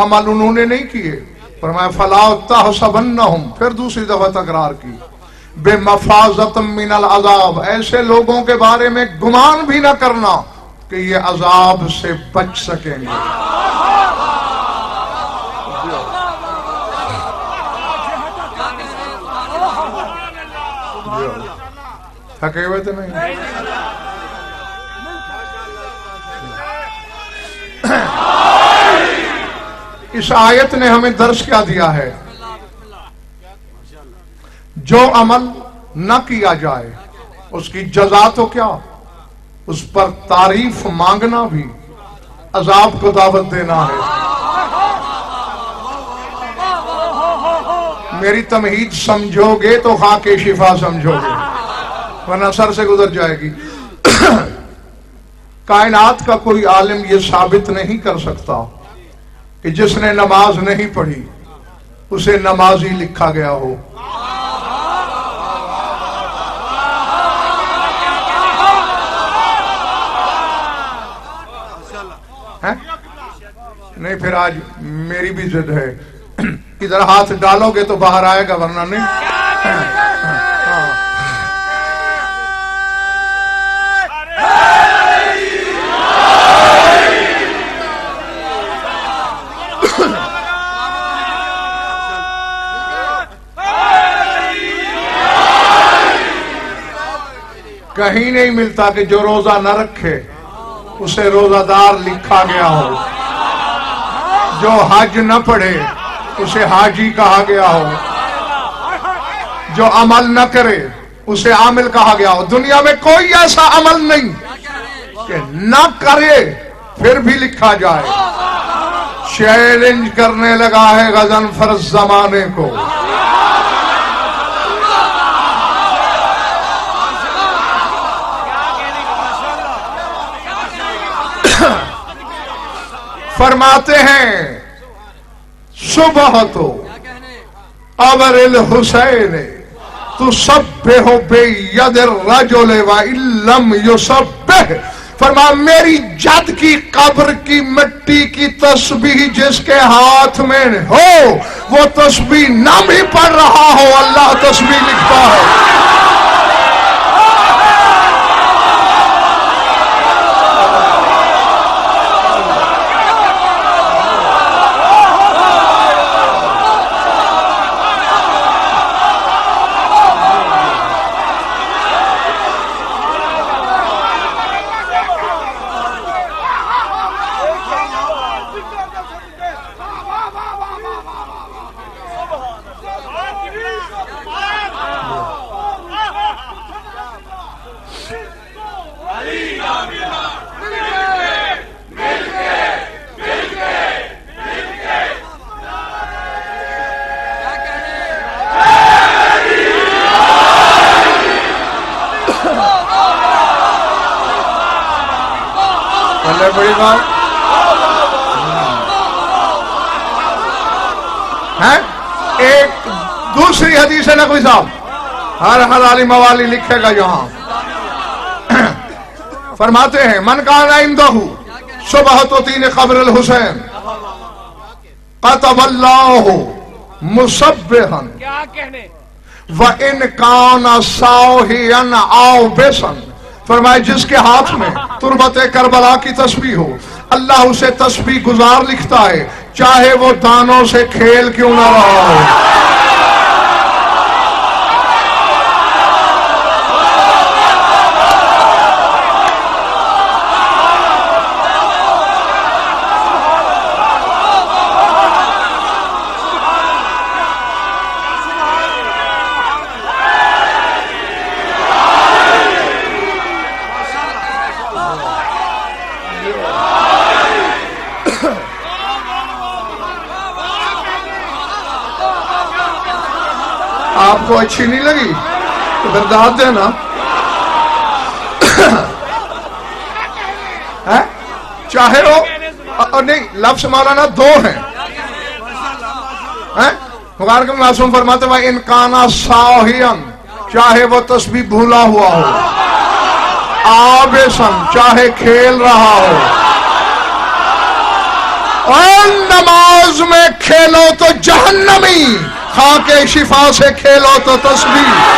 عمل انہوں نے نہیں کیے، فرمایا فلا تحسبنہم، پھر دوسری دفعہ تکرار کی، بے مفازت من العذاب، ایسے لوگوں کے بارے میں گمان بھی نہ کرنا کہ یہ عذاب سے بچ سکیں گے۔ تھکے ہوئے تو نہیں؟ اس آیت نے ہمیں درس کیا دیا ہے؟ جو عمل نہ کیا جائے اس کی جزا تو کیا، اس پر تعریف مانگنا بھی عذاب کو دعوت دینا ہے۔ میری تمہید سمجھو گے تو خاک شفا سمجھو گے، ورنہ سر سے گزر جائے گی۔ کائنات کا کوئی عالم یہ ثابت نہیں کر سکتا کہ جس نے نماز نہیں پڑھی اسے نمازی لکھا گیا ہو۔ نہیں، پھر آج میری بھی ضد ہے، ادھر ہاتھ ڈالو گے تو باہر آئے گا، ورنہ نہیں۔ کہیں نہیں ملتا کہ جو روزہ نہ رکھے اسے روزہ دار لکھا گیا ہو، جو حج نہ پڑھے اسے حاجی کہا گیا ہو، جو عمل نہ کرے اسے عامل کہا گیا ہو۔ دنیا میں کوئی ایسا عمل نہیں کہ نہ کرے پھر بھی لکھا جائے۔ چیلنج کرنے لگا ہے غضنفر زمانے کو۔ فرماتے ہیں صبح تو ابر الحسین تسبح بید الرجل وان لم یسبح، فرمایا میری جد کی قبر کی مٹی کی تسبیح جس کے ہاتھ میں ہو وہ تسبیح نہ بھی پڑھ رہا ہو، اللہ تسبیح لکھتا ہے۔ بڑی بات ہے۔ ایک دوسری حدیث ہے نقوی صاحب، ہر حلالی موالی لکھے گا یہاں، فرماتے ہیں من کان عندہ صبحۃ تین قبر الحسین قطب اللہ مصبحا وان کان صاحیا عابسا، فرمایا جس کے ہاتھ میں تربت کربلا کی تسبیح ہو اللہ اسے تسبیح گزار لکھتا ہے، چاہے وہ دانوں سے کھیل کیوں نہ رہا ہو۔ آپ کو اچھی نہیں لگی تو پھر داد دینا۔ چاہے وہ نہیں، لفظ مولانا دو ہیں، مبارک معصوم فرماتے ہیں ان کانا ساہین، چاہے وہ تسبیح بھولا ہوا ہو، عابسن چاہے کھیل رہا ہو، اور نماز میں کھیلو تو جہنمی، خاں کے شفا سے کھیلو تو تسبیح۔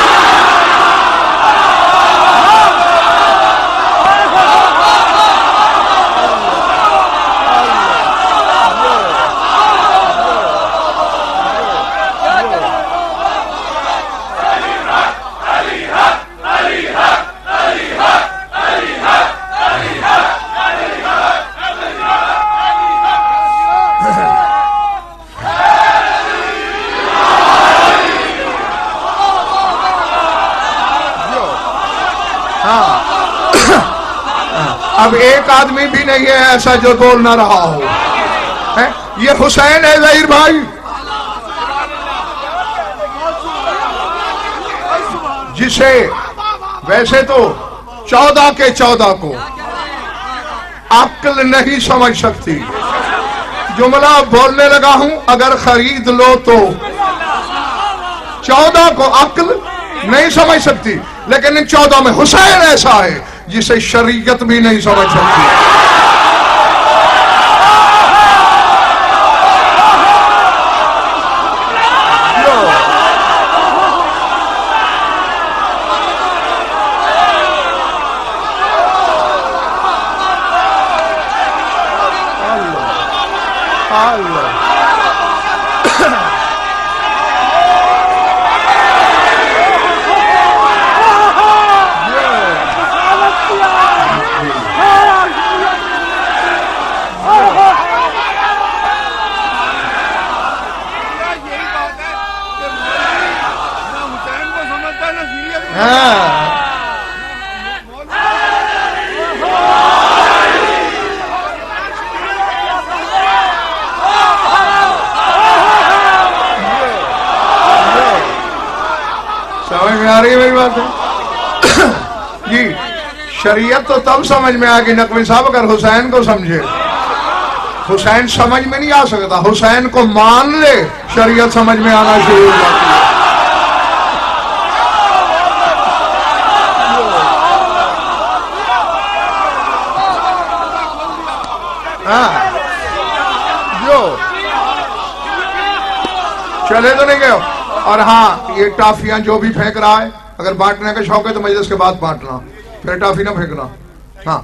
اب ایک آدمی بھی نہیں ہے ایسا جو بول نہ رہا ہو۔ یہ حسین ہے ظہیر بھائی، جسے ویسے تو 14 کے 14 کو عقل نہیں سمجھ سکتی۔ جملہ بولنے لگا ہوں، اگر خرید لو تو 14 کو عقل نہیں سمجھ سکتی، لیکن ان 14 میں حسین ایسا ہے جسے شریعت بھی نہیں سمجھ سکتی۔ سمجھ میں آ رہی ہے میری بات ہے؟ جی شریعت تو تب سمجھ میں آئے گی نقوی صاحب اگر حسین کو سمجھے۔ حسین سمجھ میں نہیں آ سکتا، حسین کو مان لے شریعت سمجھ میں آنا شروع ہو جاتی ہے۔ چلے تو نہیں گئے۔ اور ہاں یہ ٹافیاں جو بھی پھینک رہا ہے اگر بانٹنے کا شوق ہے تو مجلس کے بعد بانٹنا، پھر ٹافی نہ پھینکنا۔ ہاں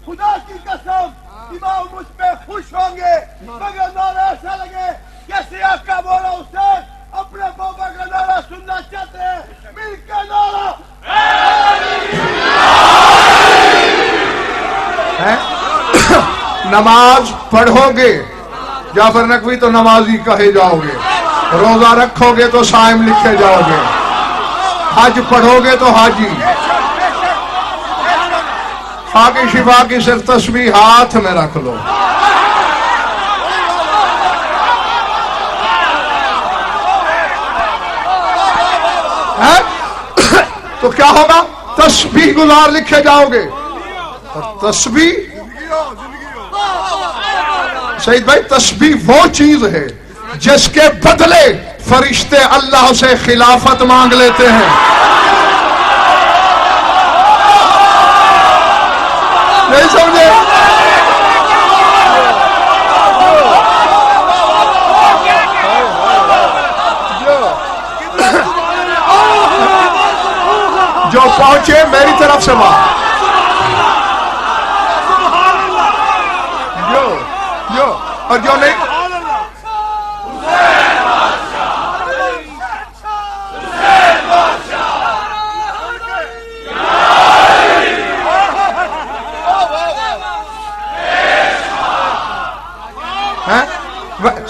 خدا کی قسم امام مجھ پہ خوش ہوں گے مگر نعرہ ایسا لگے کیسے آقا مولا حسین اپنے بابا کا نعرہ سننا چاہتے ہیں، مل کے نعرہ نماز پڑھو گے جعفر نقوی تو نمازی کہے جاؤ گے، روزہ رکھو گے تو صائم لکھے جاؤ گے، حج پڑھو گے تو حاجی، خاک شفا کی صرف تسبیح ہاتھ میں رکھ لو۔ تو کیا ہوگا؟ تسبیح گزار لکھے جاؤ گے۔ اور تسبیح سعید بھائی، تسبیح وہ چیز ہے جس کے بدلے فرشتے اللہ سے خلافت مانگ لیتے ہیں۔ نہیں سمجھے؟ جو پہنچے میری طرف سے بات، جو اور جو نہیں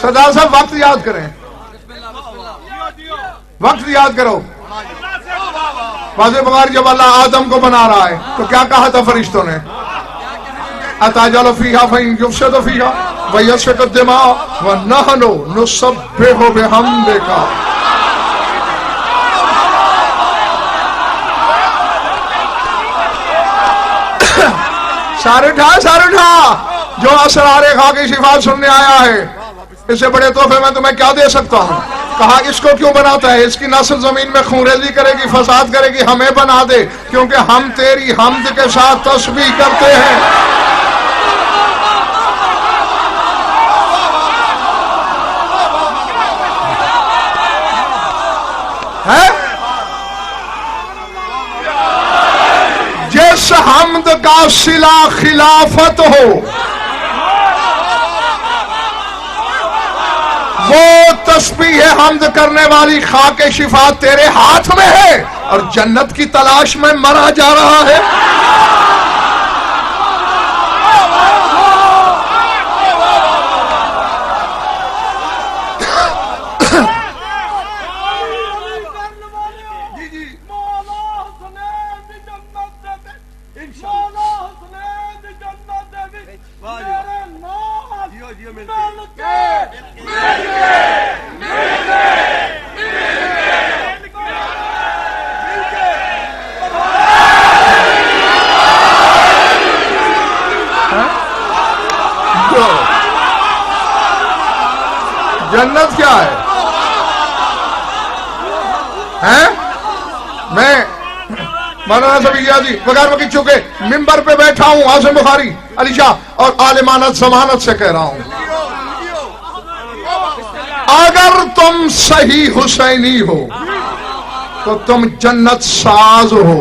سردار صاحب وقت یاد کریں، وقت یاد کرو۔ واضح بغیر جب اللہ آدم کو بنا رہا ہے تو کیا کہا تھا فرشتوں نے؟ أتجعل فيها فإن يفسد فيها ويسفك الدماء ونحن نسبح بحمدك. سارے اٹھا جو اسرار خاک کی شفا سننے آیا ہے، اس سے بڑے تحفے میں تمہیں کیا دے سکتا ہوں؟ کہا اس کو کیوں بناتا ہے؟ اس کی نسل زمین میں خونریزی کرے گی، فساد کرے گی، ہمیں بنا دے، کیونکہ ہم تیری حمد کے ساتھ تسبیح کرتے ہیں۔ جس حمد کا صلہ خلافت ہو، وہ تسبیح حمد کرنے والی خاک شفا تیرے ہاتھ میں ہے اور جنت کی تلاش میں مرا جا رہا ہے۔ جنت کیا ہے؟ میں مولانا صفیہ جی بغیر وقت چکے ممبر پہ بیٹھا ہوں، عاصم بخاری علی شاہ اور عالمانت ضمانت سے کہہ رہا ہوں، اگر تم صحیح حسینی ہو تو تم جنت ساز ہو۔